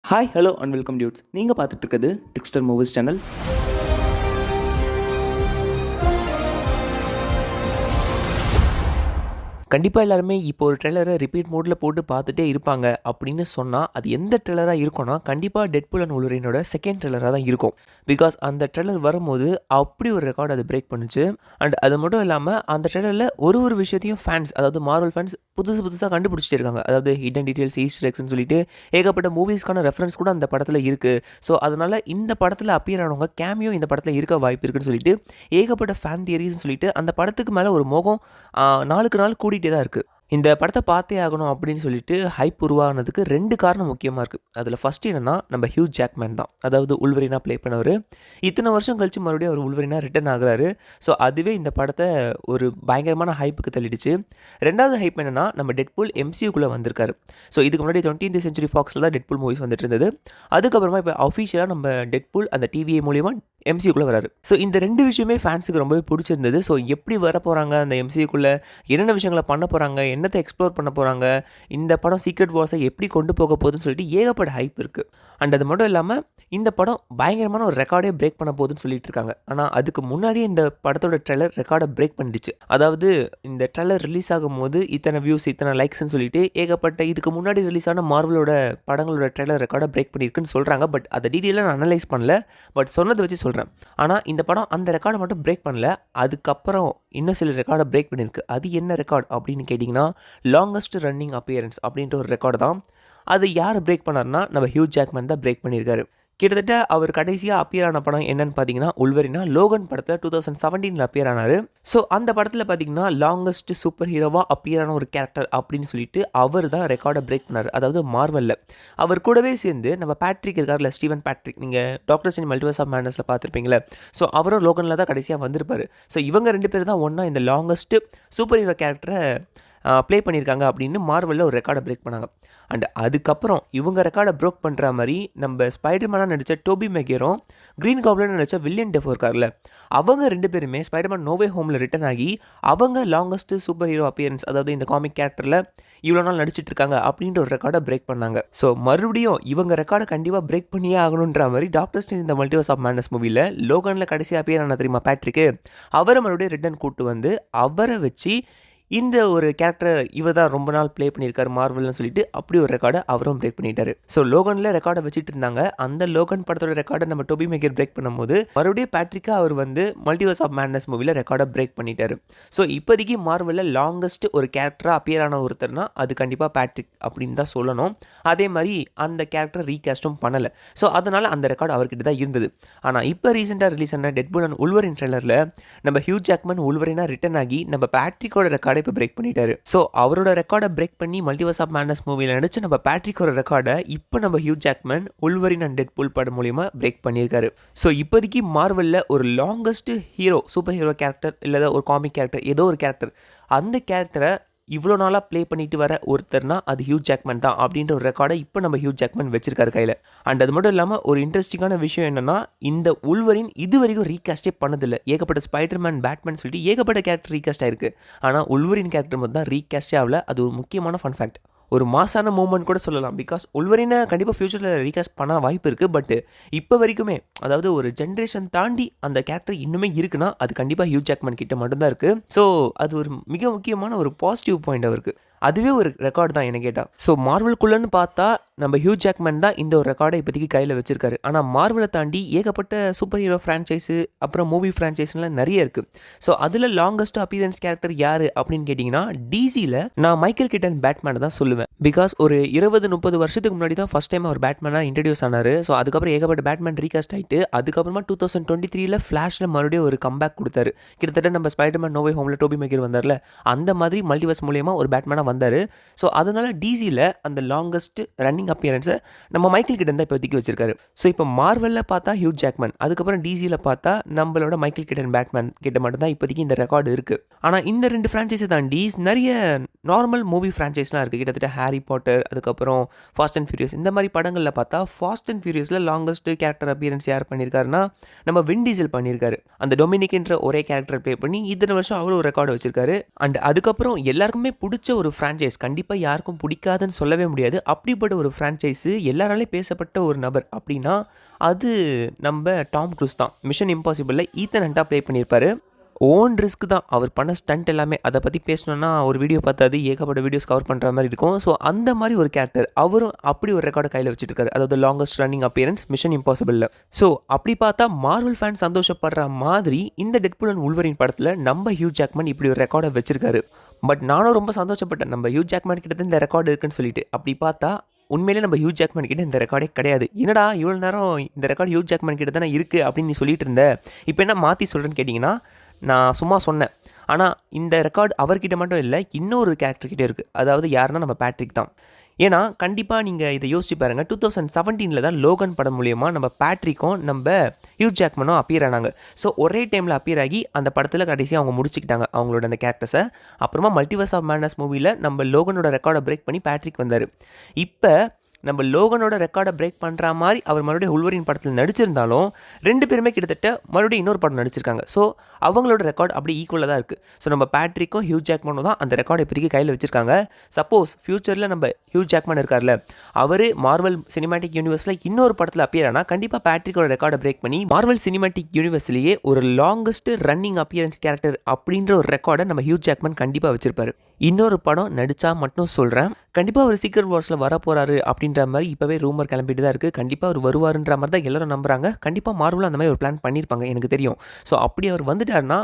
Hi hello and welcome dudes. நீங்கள் பார்த்துட்டு இருக்கிறது ட்ரிக்ஸ்டர் மூவிஸ் சேனல். கண்டிப்பாக எல்லாருமே இப்போ ஒரு ட்ரெய்லரை ரிப்பீட் மோடில் போட்டு பார்த்துட்டே இருப்பாங்க அப்படின்னு சொன்னால் அது எந்த ட்ரெய்லராக இருக்கும்னா கண்டிப்பாக டெட்பூல் அண்ட் வொல்வரினோட செகண்ட் ட்ரெய்லராக தான் இருக்கும். பிகாஸ் அந்த ட்ரெய்லர் வரும்போது அப்படி ஒரு ரெக்கார்டு அது பிரேக் பண்ணுச்சு. அண்ட் அது மட்டும் இல்லாமல் அந்த ட்ரெய்லரில் ஒரு விஷயத்தையும் ஃபேன்ஸ், அதாவது மார்வல் ஃபேன்ஸ் புதுசாக கண்டுபிடிச்சிட்டே இருக்காங்க. அதாவது ஹிடன் டீட்டெயில்ஸ், ஈஸ்டர் எக்ஸ்னு சொல்லிட்டு ஏகப்பட்ட மூவிஸ்க்கான ரெஃபரன்ஸ் கூட அந்த படத்தில் இருக்குது. ஸோ அதனால் இந்த படத்தில் அப்பியர் ஆனவங்க கேமியோ இந்த படத்தில் இருக்க வாய்ப்பு இருக்குன்னு சொல்லிட்டு ஏகப்பட்ட ஃபேன் தியரிஸ்னு சொல்லிட்டு அந்த படத்துக்கு மேலே ஒரு மோகம் நாளுக்கு நாள் கூடிட்டே தான் இருக்குது. இந்த படத்தை பார்த்தே ஆகணும் அப்படின்னு சொல்லிட்டு ஹைப் உருவானதுக்கு 2 காரணம் முக்கியமாக இருக்குது. அதில் ஃபஸ்ட்டு என்னென்னா நம்ம ஹியூ ஜாக்மேன் தான், அதாவது உல்வரினா ப்ளே பண்ணவர். இத்தனை வருஷம் கழித்து மறுபடியும் அவர் உல்வரினா ரிட்டர்ன் ஆகுறாரு. ஸோ அதுவே இந்த படத்தை ஒரு பயங்கரமான ஹைப்புக்கு தள்ளிடுச்சு. 2வது ஹைப் என்னென்னா நம்ம டெட்பூல் MCUக்குள்ளே வந்திருக்காரு. ஸோ இதுக்கு முன்னாடி 20th Century Foxல தான் டெட்பூல் மூவிஸ் வந்துட்டு இருந்தது. அதுக்கப்புறமா இப்போ அஃபிஷியலாக நம்ம டெட்பூல் அந்த டிவிஏ மூலிமா MCUக்குள்ளே வராரு. ஸோ இந்த 2 விஷயமே ஃபேன்ஸுக்கு ரொம்பவே பிடிச்சிருந்தது. ஸோ எப்படி வர போகிறாங்க அந்த MCUக்குள்ளே, என்னென்ன விஷயங்களை பண்ண போகிறாங்க, என்னத்தை எக்ஸ்ப்ளோர் பண்ண போகிறாங்க, இந்த படம் சீக்ரெட் வார்ஸை எப்படி கொண்டு போக போகுதுன்னு சொல்லிட்டு ஏகப்பட்ட ஹைப் இருக்குது. அண்ட் அது மட்டும் இல்லாமல் இந்த படம் பயங்கரமான ஒரு ரெக்கார்டே பிரேக் பண்ண போகுதுன்னு சொல்லிட்டு இருக்காங்க. ஆனால் அதுக்கு முன்னாடியே இந்த படத்தோட ட்ரெய்லர் ரெக்கார்டை பிரேக் பண்ணிடுச்சு. அதாவது இந்த ட்ரெய்லர் ரிலீஸ் ஆகும்போது இத்தனை வியூஸ், இத்தனை லைக்ஸ்ன்னு சொல்லிட்டு ஏகப்பட்ட இதுக்கு முன்னாடி ரிலீஸ் ஆன மார்வலோட படங்களோட ட்ரெய்லர் ரெக்கார்டை பிரேக் பண்ணியிருக்குன்னு சொல்கிறாங்க. பட் அதை டீட்டெயிலாக நான் அனலைஸ் பண்ணல. பட் சொன்னதை வச்சு சொல்கிறேன். ஆனால் இந்த படம் அந்த ரெக்கார்டை மட்டும் பிரேக் பண்ணல, அதுக்கப்புறம் இன்னும் சில ரெக்கார்டை பிரேக் பண்ணியிருக்கு. அது என்ன ரெக்கார்ட் அப்படின்னு கேட்டிங்கன்னா லாங்கஸ்ட் ரன்னிங் அப்பியரன்ஸ் அப்படின்ற ஒரு ரெக்கார்டு தான். அது யார் பிரேக் பண்ணார்னா நம்ம ஹியூ ஜாக்மேன் தான் பிரேக் பண்ணியிருக்காரு. கிட்டத்தட்ட அவர் கடைசியாக அப்பியர் ஆன படம் என்னன்னு பார்த்தீங்கன்னா உல்வரினா லோகன் படத்தில் 2017 அப்பியர் ஆனார். ஸோ அந்த படத்தில் பார்த்தீங்கன்னா லாங்கஸ்ட் சூப்பர் ஹீரோவாக அப்பியர் ஆன ஒரு கேரக்டர் அப்படின்னு சொல்லிட்டு அவர் தான் ரெக்கார்டை பிரேக் பண்ணார். அதாவது மார்வலில் அவர் கூடவே சேர்ந்து நம்ம பேட்ரிக் இருக்கார்ல, ஸ்டீவன் பேட்ரிக், நீங்கள் டாக்டர் ஸ்ட்ரேஞ்ச் மல்டிவர்ஸ் ஆஃப் மேட்னஸில் பார்த்துருப்பீங்களே. ஸோ அவரும் லோகனில் தான் கடைசியாக வந்திருப்பார். ஸோ இவங்க 2 பேர் தான் ஒன்றா இந்த லாங்கஸ்ட் சூப்பர் ஹீரோ கேரக்டரை ப்ளே பண்ணியிருக்காங்க அப்படின்னு மார்வலில் ஒரு ரெக்கார்டை பிரேக் பண்ணாங்க. அண்ட் அதுக்கப்புறம் இவங்க ரெக்கார்டை ப்ரோக் பண்ணுற மாதிரி நம்ம ஸ்பைடர்மேனாக நடித்த டோபி மெகேரும் க்ரீன் காப்லன் நடித்த வில்லியன் டெஃபோ இருக்கார்ல, அவங்க 2 பேருமே ஸ்பைடர்மேன் நோவே ஹோமில் ரிட்டர்ன் ஆகி அவங்க லாங்கஸ்ட் சூப்பர் ஹீரோ அப்பியரன்ஸ், அதாவது இந்த காமிக் கேரக்டரில் இவ்வளோ நாள் நடிச்சிட்டு இருக்காங்க அப்படின்ற ஒரு ரெக்கார்டை பிரேக் பண்ணாங்க. ஸோ மறுபடியும் இவங்க ரெக்கார்டை கண்டிப்பாக பிரேக் பண்ணியே ஆகணுன்ற மாதிரி டாக்டர் ஸ்ட்ரேஞ்ச் இந்த மல்டிவர்ஸ் ஆஃப் மேட்னஸ் மூவியில் லோகனில் கடைசியாக அப்பியர் ஆன தெரியுமா பேட்ரிக்கு, அவரை மறுபடியும் ரிட்டர்ன் கூட்டு வந்து அவரை வச்சு இந்த ஒரு கேரக்டரை இவர் தான் ரொம்ப நாள் ப்ளே பண்ணியிருக்காரு மார்வல்னு சொல்லிட்டு அப்படி ஒரு ரெக்கார்டை அவரும் பிரேக் பண்ணிட்டாரு. ஸோ லோகனில் ரெக்கார்டை வச்சுட்டு இருந்தாங்க. அந்த லோகன் படத்தோட ரெக்கார்டை நம்ம டோபி மேக்கர் பிரேக் பண்ணும்போது மறுபடியும் பேட்ரிக்கா அவர் வந்து மல்டிவர்ஸ் ஆஃப் மேட்னஸ் மூவியில் ரெக்கார்டை பிரேக் பண்ணிட்டாரு. ஸோ இப்போதைக்கு மார்வலில் லாங்கஸ்ட் ஒரு கேரக்டராக அப்பியர் ஆன ஒருத்தர்னா அது கண்டிப்பாக பேட்ரிக் அப்படின்னு தான் சொல்லணும். அதே மாதிரி அந்த கேரக்டர் ரீகாஸ்ட்டும் பண்ணலை. ஸோ அதனால் அந்த ரெக்கார்டு அவர்கிட்ட தான் இருந்தது. ஆனால் இப்போ ரீசெண்டாக ரிலீஸ் ஆன டெட்பூல் அண்ட் உல்வரின் ட்ரெய்லரில் நம்ம ஹியூ ஜாக்மேன் உல்வரினா ரிட்டர்ன் ஆகி நம்ம பேட்ரிக்கோட ரெக்கார்டை இப்போ பிரேக் பண்ணிட்டாரு. ஸோ அவரோட ரெக்கார்டை பிரேக் பண்ணி மல்டிவர்ஸ் ஆஃப் மேட்னஸ் மூவியில் நடிச்சு நம்ம பேட்ரிக்கோட ரெக்கார்டை இப்போ நம்ம Hugh Jackman Wolverine and Deadpool படம் மூலிமா பிரேக் பண்ணியிருக்காரு. ஸோ இப்போதைக்கு மார்வலில் ஒரு longest hero, super hero character இல்லை ஒரு காமிக் கேரக்டர், ஏதோ ஒரு கேரக்டர், அந்த கேரக்டரை இவ்வளோ நாளாக ப்ளே பண்ணிட்டு வர ஒருத்தர்னா அது ஹியூ ஜாக்மேன் தான் அப்படின்ற ஒரு ரெக்கார்டை இப்போ நம்ம ஹியூ ஜாக்மேன் வச்சிருக்காரு கையில். அண்ட் அது மட்டும் இல்லாமல் ஒரு இன்ட்ரெஸ்டிங்கான விஷயம் என்னென்னா இந்த உல்வரின் இது வரைக்கும் ரீகாஸ்டே பண்ணதில்லை. ஏகப்பட்ட ஸ்பைடர்மேன், பேட்மேன் சொல்லிட்டு ஏகப்பட்ட கேரக்டர் ரீகாஸ்ட் ஆயிருக்கு. ஆனால் உல்வரின் கேரக்டர் மட்டும் தான் ரீகாஸ்டே ஆகல. அது ஒரு முக்கியமான ஃபன் ஃபேக்ட், ஒரு மாசான மூமெண்ட் கூட சொல்லலாம். பிகாஸ் உல்வரினை கண்டிப்பாக ஃபியூச்சரில் ரீகாஸ்ட் பண்ண வாய்ப்பு இருக்குது. பட் இப்போ வரைக்குமே, அதாவது ஒரு ஜென்ரேஷன் தாண்டி அந்த கேரக்டர் இன்னுமே இருக்குன்னா அது கண்டிப்பாக ஹியூ ஜாக்மேன் கிட்ட மட்டும்தான் இருக்குது. ஸோ அது ஒரு மிக முக்கியமான ஒரு பாசிட்டிவ் பாயிண்ட் அவருக்கு. அதுவே ஒரு ரெக்கார்டு தான் என்ன கேட்டால். ஸோ மார்வல்குள்ளன்னு பார்த்தா நம்ம ஹியூ ஜாக்மேன் தான் இந்த ஒரு ரெக்கார்டை இப்போதைக்கு கையில் வச்சிருக்காரு. ஆனால் மார்வலை தாண்டி ஏகப்பட்ட சூப்பர் ஹீரோ ஃப்ரான்ச்சைஸு அப்புறம் மூவி ஃப்ரான்ச்சைஸ்லாம் நிறைய இருக்குது. ஸோ அதில் லாங்கஸ்ட் அப்பியரன்ஸ் கேரக்டர் யார் அப்படின்னு கேட்டிங்கன்னா டிசியில் நான் மைக்கேல் கீட்டன் பேட்மேனை தான் சொல்லுவேன். பிகாஸ் ஒரு 20-30 வருஷத்துக்கு முன்னாடி தான் ஃபஸ்ட் டைம் அவர் பேட்மேனாக இன்ட்ரடியூஸ் ஆனார். ஸோ அதுக்கப்புறம் ஏகப்பட்ட பேட்மேன் ரீகாஸ்ட் ஆகிட்டு அதுக்கப்புறமா 2023 ஃப்ளாஷில் மறுபடியும் ஒரு கம்பேக் கொடுத்தாரு. கிட்டத்தட்ட நம்ம ஸ்பைடர்மேன் நோவே ஹோமில் டோபி மேக்கர் வந்தார்ல, அந்த மாதிரி மல்டிவர்ஸ் மூலியமா ஒரு பேட்மேனாக வந்தார். ஸோ அதனால் டிசியில் அந்த லாங்கஸ்ட் ரன்னிங் அப்பியரன்ஸை நம்ம மைக்கேல் கிட்டன் தான் இப்போதைக்கு வச்சிருக்காரு. ஸோ இப்போ மார்வலில் பார்த்தா ஹியூ ஜாக்மேன், அதுக்கப்புறம் டிசியில் பார்த்தா நம்மளோட மைக்கேல் கிட்டன் பேட்மேன் கிட்ட மட்டும் தான் இப்போதைக்கு இந்த ரெக்கார்டு இருக்குது. ஆனால் இந்த 2 ஃப்ரான்ச்சைஸை தாண்டி நிறைய நார்மல் மூவி ஃப்ரான்ச்சைஸ்லாம் இருக்குது. கிட்டத்தட்ட ஹாரி பாட்டர், அதுக்கப்புறம் ஃபாஸ்ட் அண்ட் ஃபியூரியஸ், இந்த மாதிரி படங்களில் பார்த்தா ஃபாஸ்ட் அண்ட் ஃபியூரியஸில் லாங்கஸ்ட் கேரக்டர் அப்பியரன்ஸ் யார் பண்ணியிருக்காருன்னா நம்ம வின் டீசல் பண்ணியிருக்காரு. அந்த டொமினிக்ன்ற ஒரே கேரக்டர் ப்ளே பண்ணி இத்தனை வருஷம் அவரும் ஒரு ரெக்கார்டு வச்சிருக்காரு. அண்ட் அதுக்கப்புறம் எல்லாருக்குமே பிடிச்ச ஒரு ஃப்ரான்ச்சைஸ் கண்டிப்பாக யாருக்கும் பிடிக்காதுன்னு சொல்லவே முடியாது. அப்படிப்பட்ட ஒரு ஃப்ரான்ச்சைஸு எல்லாராலையும் பேசப்பட்ட ஒரு நபர் அப்படின்னா அது நம்ம டாம் க்ரூஸ் தான். மிஷன் இம்பாசிபிளில் ஈத்தன் ஹண்ட்டாக ப்ளே பண்ணியிருப்பார். ஓன் ரிஸ்க் தான் அவர் பண்ண ஸ்டண்ட் எல்லாமே. அதை பற்றி பேசணுன்னா ஒரு வீடியோ பார்த்தாது ஏகப்பட்ட வீடியோஸ் கவர் பண்ணுற மாதிரி இருக்கும். ஸோ அந்த மாதிரி ஒரு கேரக்டர் அவரும் அப்படி ஒரு ரெக்கார்டை கையில் வச்சுருக்காரு. அதாவது லாங்கஸ்ட் ரன்னிங் அப்பியரன்ஸ் மிஷன் இம்பாசிபிளில். ஸோ அப்படி பார்த்தா மார்வல் ஃபேன்ஸ் சந்தோஷப்படுற மாதிரி இந்த டெட்பூல் அண்ட் வூல்வரின் படத்தில் நம்ம ஹியூ ஜாக்மன் இப்படி ஒரு ரெக்கார்டை வச்சிருக்காரு. பட் நானும் ரொம்ப சந்தோஷப்பட்டேன் நம்ம ஹியூ ஜாக்மன் கிட்ட இந்த ரெக்கார்டு இருக்குன்னு சொல்லிட்டு. அப்படி பார்த்தா உண்மையிலே நம்ம ஹியூ ஜாக்மன் கிட்ட இந்த ரெக்கார்டே கிடையாது. என்னடா இவ்வளோ நேரம் இந்த ரெக்கார்டு ஹியூ ஜாக்மன் கிட்ட தானே இருக்குது அப்படின்னு நீ சொல்லிட்டு இருந்த, இப்போ என்ன மாற்றி சொல்கிறேன்னு கேட்டிங்கன்னா நான் சும்மா சொன்னேன். ஆனால் இந்த ரெக்கார்டு அவர்கிட்ட மட்டும் இல்லை, இன்னொரு கேரக்டர்கிட்ட இருக்குது. அதாவது யாருன்னா நம்ம பேட்ரிக் தான். ஏன்னா கண்டிப்பாக நீங்கள் இதை யோசிச்சு பாருங்கள். 2017 தான் லோகன் படம் மூலியமாக நம்ம பேட்ரிக்கும் நம்ம ஹியூ ஜாக்மனும் அப்பியர் ஆனாங்க. ஸோ ஒரே டைமில் அப்பியர் ஆகி அந்த படத்தில் கடைசியாக அவங்க முடிச்சுக்கிட்டாங்க அவங்களோட அந்த கேரக்டர்ஸை. அப்புறமா மல்டிவர்ஸ் ஆஃப் மேட்னஸ் மூவியில் நம்ம லோகனோட ரெக்கார்டை பிரேக் பண்ணி பேட்ரிக் வந்தார். இப்போ நம்ம லோகனோட ரெக்கார்டை பிரேக் பண்ணுற மாதிரி அவர் மறுபடியும் வூல்வரின் படத்தில் நடிச்சிருந்தாலும் 2 பேருமே கிட்டத்தட்ட மறுபடியும் இன்னொரு படம் நடிச்சிருக்காங்க. ஸோ அவங்களோட ரெக்கார்டு அப்படி ஈக்குவலாக தான் இருக்குது. ஸோ நம்ம பேட்ரிக்கும் ஹியூ ஜாக்மனும் தான் அந்த ரெக்கார்டை இப்போதைக்கு கையில் வச்சுருக்காங்க. சப்போஸ் ஃப்யூச்சரில் நம்ம ஹியூ ஜாக்மன் இருக்கார்ல, அவர் மார்வல் சினிமேட்டிக் யூனிவர்ஸில் இன்னொரு படத்தில் அப்பியர் ஆனால் கண்டிப்பாக பேட்ரிக்கோட ரெக்கார்டை பிரேக் பண்ணி மார்வல் சினிமேட்டிக் யூனிவர்ஸ்லேயே ஒரு லாங்கஸ்ட் ரன்னிங் அப்பியரன்ஸ் கேரக்டர் அப்படின்ற ஒரு ரெக்கார்டை நம்ம ஹியூ ஜாக்மன் கண்டிப்பாக வச்சிருப்பாரு. இன்னொரு படம் நடித்தா மட்டும் சொல்கிறேன், கண்டிப்பாக அவர் சீக்ரெட் வார்ஸில் வரப்போகிறாரு அப்படின்ற மாதிரி இப்போவே ரூமர் கிளம்பிட்டு தான் இருக்குது. கண்டிப்பாக அவர் வருவாருன்ற மாதிரி தான் எல்லோரும் நம்புகிறாங்க. கண்டிப்பாக மார்வல் அந்த மாதிரி ஒரு பிளான் பண்ணியிருப்பாங்க எனக்கு தெரியும். ஸோ அப்படி அவர் வந்துட்டாருன்னா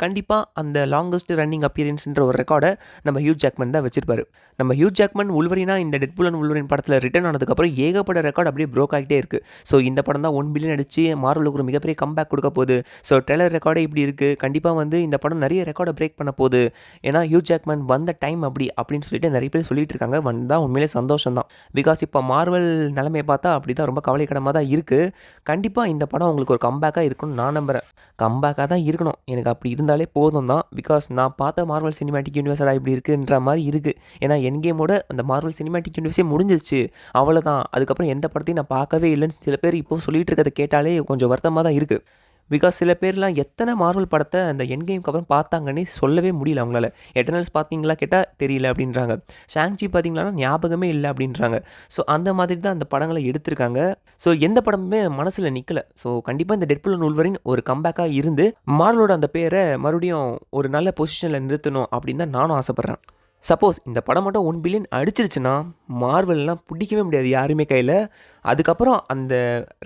கண்டிப்பாக அந்த லாங்கஸ்ட் ரன்னிங் அப்பியரன்ஸ்ன்ற ஒரு ரெக்கார்டை நம்ம ஹியூ ஜாக்மன் தான் வச்சிருப்பாரு. நம்ம ஹியூ ஜாக்மன் வூல்வரினா இந்த டெட்பூல் அண்ட் வூல்வரின் படத்தில் ரிட்டர்ன் ஆனதுக்கப்புறம் ஏகப்பட்ட ரெக்கார்டு அப்படியே ப்ரோக் ஆகிட்டே இருக்குது. ஸோ இந்த படம் தான் 1 பில்லியன் அடிச்சு மார்வலுக்கு ஒரு மிகப்பெரிய கம்பேக் கொடுக்க போகுது. ஸோ ட்ரெய்லர் ரெக்கார்டே இப்படி இருக்குது. கண்டிப்பாக இந்த படம் நிறைய ரெக்கார்டை பிரேக் பண்ண போகுது. ஏன்னா ஹியூ ஜாக்மன் வந்த டைம் அப்படின்னு சொல்லிட்டு நிறைய பேர் சொல்லிட்டு இருக்காங்க. வந்தால் உண்மையிலே சந்தோஷம் தான். பிகாஸ் இப்போ மார்வல் நிலைமையை பார்த்தா அப்படி தான் ரொம்ப கவலைக்கிடமாக தான் இருக்குது. கண்டிப்பாக இந்த படம் உங்களுக்கு ஒரு கம்பேக்காக இருக்குன்னு நான் நம்புகிறேன். கம்பேக்காக தான் இருக்கணும், எனக்கு அப்படி இருந்தாலே போதும் தான். பிகாஸ் நான் பார்த்த மார்வல் சினிமேட்டிக் யூனிவர்ஸாக இப்படி இருக்குன்ற மாதிரி இருக்குது. ஏன்னா என் கேமோட அந்த மார்வல் சினிமேட்டிக் யூனிவர்ஸே முடிஞ்சிருச்சு, அவ்வளோதான். அதுக்கப்புறம் எந்த படத்தையும் நான் பார்க்கவே இல்லைன்னு சில பேர் இப்போ சொல்லிட்டு இருக்கிறத கேட்டாலே கொஞ்சம் வருத்தமாக தான் இருக்குது. பிகாஸ் சில பேர்லாம் எத்தனை மார்வல் படத்தை அந்த என் கேமுக்கு அப்புறம் பார்த்தாங்கன்னே சொல்லவே முடியல அவங்களால. எட்டர்னல்ஸ் பார்த்தீங்களா கேட்டால் தெரியல அப்படின்றாங்க. ஷாங்சி பார்த்தீங்களான்னா ஞாபகமே இல்லை அப்படின்றாங்க. ஸோ அந்த மாதிரி தான் அந்த படங்களை எடுத்திருக்காங்க. ஸோ எந்த படமுமே மனசில் நிற்கலை. ஸோ கண்டிப்பாக இந்த டெட்பூல் அண்ட் வூல்வரின் ஒரு கம்பேக்காக இருந்து மார்வலோட அந்த பேரை மறுபடியும் ஒரு நல்ல பொசிஷனில் நிறுத்தணும் அப்படின்னு தான் நானும் ஆசைப்பட்றேன். சப்போஸ் இந்த படம் மட்டும் 1 பில்லியன் அடிச்சிருச்சுன்னா மார்வல்லாம் பிடிக்கவே முடியாது யாருமே கையில். அதுக்கப்புறம் அந்த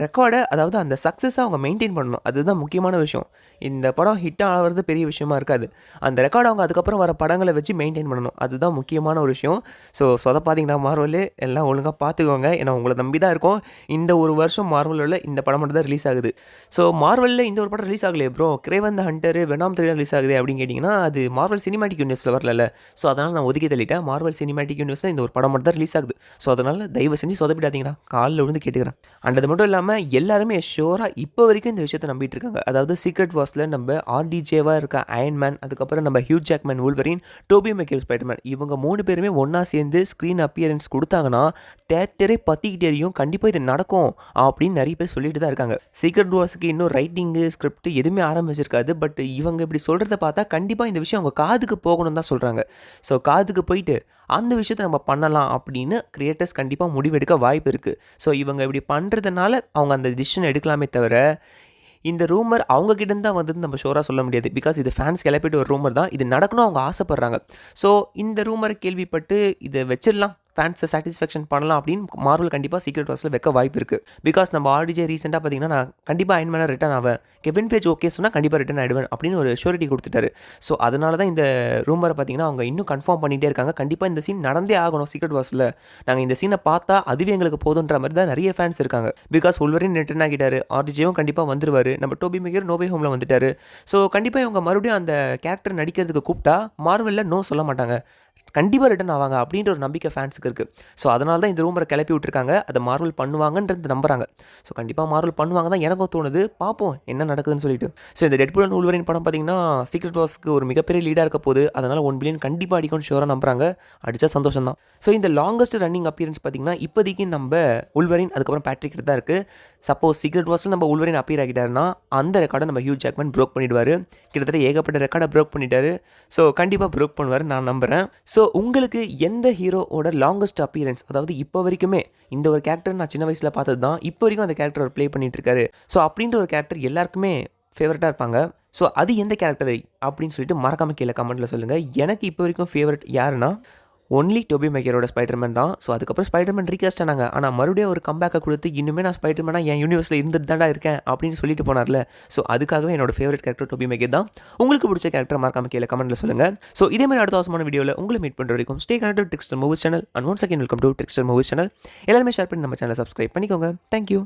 ரெக்கார்டை, அதாவது அந்த சக்ஸஸை அவங்க மெயின்டைன் பண்ணணும். அதுதான் முக்கியமான விஷயம். இந்த படம் ஹிட் ஆகிறது பெரிய விஷயமா இருக்காது. அந்த ரெக்கார்டை அவங்க அதுக்கப்புறம் வர படங்களை வச்சு மெயின்டைன் பண்ணணும். அதுதான் முக்கியமான ஒரு விஷயம். ஸோ சொதப்பாதீங்கன்னா மார்வல் எல்லாம் ஒழுங்காக பார்த்துக்கோங்க. ஏன்னா உங்களை நம்பி தான் இருக்கும். இந்த ஒரு வருஷம் மார்வலில் இந்த படம் மட்டும் தான் ரிலீஸ் ஆகுது. ஸோ மார்வலில் இந்த ஒரு படம் ரிலீஸ் ஆகலையே ப்ரோ, கிரேவன் த ஹண்டர், வெனாம் 3 ரிலீஸ் ஆகுது அப்படின்னு கேட்டிங்கன்னா அது மார்வல் சினிமேட்டிக் யூனிவர்ஸில் வரல. ஸோ அதனால் நான் ஒதுக்கி தள்ளிட்டேன். மார்வல் சினிமேட்டிக் யூனிவர்ஸில் இந்த ஒரு படம் மட்டும் தான் ரிலீஸ் ஆகுது. ஸோ அதனால் தயவு செஞ்சு சொதப்பிடாதீங்கடா, காலில் விழுந்து கேட்டுக்கிறேன். அண்ட் அது மட்டும் இல்லாமல் எல்லாருமே ஷோராக இப்போ வரைக்கும் இந்த விஷயத்தை நம்பிட்டு இருக்காங்க. அதாவது சீக்ரெட் வார்ஸில் நம்ம ஆர்டிஜேவாக இருக்க அயன்மேன், அதுக்கப்புறம் நம்ம Hugh Jackman வூல்வரின், dhobi Maguire Spiderman, இவங்க 3 பேருமே ஒன்றா சேர்ந்து ஸ்க்ரீன் அப்பியரன்ஸ் கொடுத்தாங்கன்னா தேட்டரே பற்றிக்கிட்டே இருக்கும். கண்டிப்பாக இது நடக்கும் அப்படின்னு நிறைய பேர் சொல்லிட்டு தான் இருக்காங்க. சீக்ரெட் வார்ஸுக்கு இன்னும் ரைட்டிங்கு ஸ்கிரிப்ட் எதுவுமே ஆரம்பிச்சிருக்காது. பட் இவங்க இப்படி சொல்கிறத பார்த்தா கண்டிப்பாக இந்த விஷயம் அவங்க காதுக்கு போகணும்னு தான் சொல்கிறாங்க. ஸோ காதுக்கு போயிட்டு அந்த விஷயத்தை நம்ம பண்ணலாம் அப்படின்னு கிரியேட்டர்ஸ் கண்டிப்பாக முடிவெடுக்க வாய்ப்பு இருக்குது. ஸோ இவங்க இப்படி பண்ணுறதுனால அவங்க அந்த டிசிஷன் எடுக்கலாமே தவிர இந்த ரூமர் அவங்ககிட்ட தான் வந்தது நம்ம ஷோராக சொல்ல முடியாது. பிகாஸ் இது ஃபேன்ஸ் கிளப்பிட்டு ஒரு ரூமர் தான். இது நடக்கணும் அவங்க ஆசைப்பட்றாங்க. ஸோ இந்த ரூமரை கேள்விப்பட்டு இதை வச்சிடலாம், ஃபேன்ஸை சாட்டிஸ்ஃபேக்ஷன் பண்ணலாம் அப்படின்னு மார்வல் கண்டிப்பாக சீக்ரெட் வார்ஸில் வைக்க வாய்ப்பு இருக்குது. பிகாஸ் நம்ம ஆர்டிஜே ரீசெண்டாக பார்த்தீங்கன்னா நான் கண்டிப்பாக அயன்மேனாக ரிட்டர்ன் ஆவேன், கெவின் ஃபேஜ் ஓகே சொன்னால் கண்டிப்பாக ரிட்டர்ன் ஆகிடுவேன் அப்படின்னு ஒரு ஷூரிட்டி கொடுத்துட்டாரு. ஸோ அதனால தான் இந்த ரூமரை பார்த்தீங்கன்னா அவங்க இன்னும் கன்ஃபார்ம் பண்ணிகிட்டே இருக்காங்க. கண்டிப்பாக இந்த சீன் நடந்தே ஆகணும் சீக்ரெட் வார்ஸில், நாங்கள் இந்த சீனை பார்த்தா அதுவே எங்களுக்கு போதுன்ற மாதிரி தான் நிறைய ஃபேன்ஸ் இருக்காங்க. பிகாஸ் வூல்வரின் ரிட்டர்ன் ஆகிட்டாரு, ஆர்டிஜேவும் கண்டிப்பாக வந்துருவார், நம்ம டோபி மெக்யூர் நோ வே ஹோமில் வந்துட்டார். ஸோ கண்டிப்பாக இவங்க மறுபடியும் அந்த கேரக்டர் நடிக்கிறதுக்கு கூப்பிட்டா மார்வலில் நோ சொல்ல மாட்டாங்க, கண்டிப்பாக ரிட்டர்ன் ஆவாங்க அப்படின்ற ஒரு நம்பிக்கை ஃபேன்ஸுக்கு இருக்குது. ஸோ அதனால தான் இந்த ரூமரை கிளப்பி விட்டுருக்காங்க. அதை மார்வல் பண்ணுவாங்கன்றது நம்புறாங்க. ஸோ கண்டிப்பாக மார்வல் பண்ணுவாங்க தான் எனக்கும் தோணுது. பார்ப்போம் என்ன நடக்குதுன்னு சொல்லிட்டு. ஸோ இந்த டெட்பூல் அண்ட் வூல்வரின் படம் பார்த்தீங்கன்னா சீக்ரெட் வார்ஸ்க்கு ஒரு மிகப்பெரிய லீடாக இருக்க போது. அதனால் 1 பில்லியன் கண்டிப்பாக அடிக்கும்னு ஷோராக நம்புறாங்க. அடித்தா சந்தோஷம் தான். ஸோ இந்த லாங்கஸ்ட் ரன்னிங் அப்பியரன்ஸ் பார்த்தீங்கன்னா இப்போதைக்கு நம்ம வூல்வரின் அதுக்கப்புறம் பேட்ரிக் தான் இருக்குது. சப்போஸ் சீக்ரெட் வார்ஸில் நம்ம வூல்வரின் அப்பியர் ஆகிட்டாருன்னா அந்த ரெக்கார்டை நம்ம ஹியூ ஜாக்மன் ப்ரோக் பண்ணிடுவார். கிட்டத்தட்ட ஏகப்பட்ட ரெக்கார்டை ப்ரோக் பண்ணிட்டாரு. ஸோ கண்டிப்பாக ப்ரோக் பண்ணுவார் நான் நம்புகிறேன். ஸோ உங்களுக்கு எந்த ஹீரோவோட லாங்கஸ்ட் அப்பியரன்ஸ், அதாவது இப்போ வரைக்குமே இந்த ஒரு கேரக்டர் நான் சின்ன வயசில் பார்த்தது தான், இப்போ வரைக்கும் அந்த கேரக்டர் அவர் ப்ளே பண்ணிட்டு இருக்காரு, ஸோ அப்படின்ற ஒரு கேரக்டர் எல்லாருக்குமே ஃபேவரட்டாக இருப்பாங்க. ஸோ அது எந்த கேரக்டர் அப்படின்னு சொல்லிட்டு மறக்காமல் கீழே கமெண்ட்டில் சொல்லுங்கள். எனக்கு இப்போ வரைக்கும் ஃபேவரட் யாருன்னா ஒன்லி டோபி மேக்கரோட ஸ்பைடர்மேன் தான். ஸோ அதுக்கப்புறம் ஸ்பைடர்மேன் ரீகாஸ்ட் ஆனாங்க, ஆனால் மறுபடியும் ஒரு கம்பேக்கை கொடுத்து இன்னுமே நான் ஸ்பைடர்மேனாக என் யூனிவர்ஸில் இருந்துட்டு தான்டா இருக்கேன் அப்படின்னு சொல்லிட்டு போனார்ல. ஸோ அதுக்காகவே என்னோட ஃபேவரட் கேரக்டர் டோபி மேக்கர் தான். உங்களுக்கு பிடிச்ச கேரக்டர் மறக்காம கீழே கமெண்ட்டில் சொல்லுங்கள். ஸோ இதே மாதிரி அடுத்த அவசரமான வீடியோவில் உங்களை மீட் பண்ணுற வரைக்கும் stay connected trickster movies channel. And once again welcome to trickster movies channel. எல்லாருமே ஷேர் பண்ணி நம்ம சேனலை சப்ஸ்கிரைப் பண்ணிக்கோங்க. தேங்க்யூ.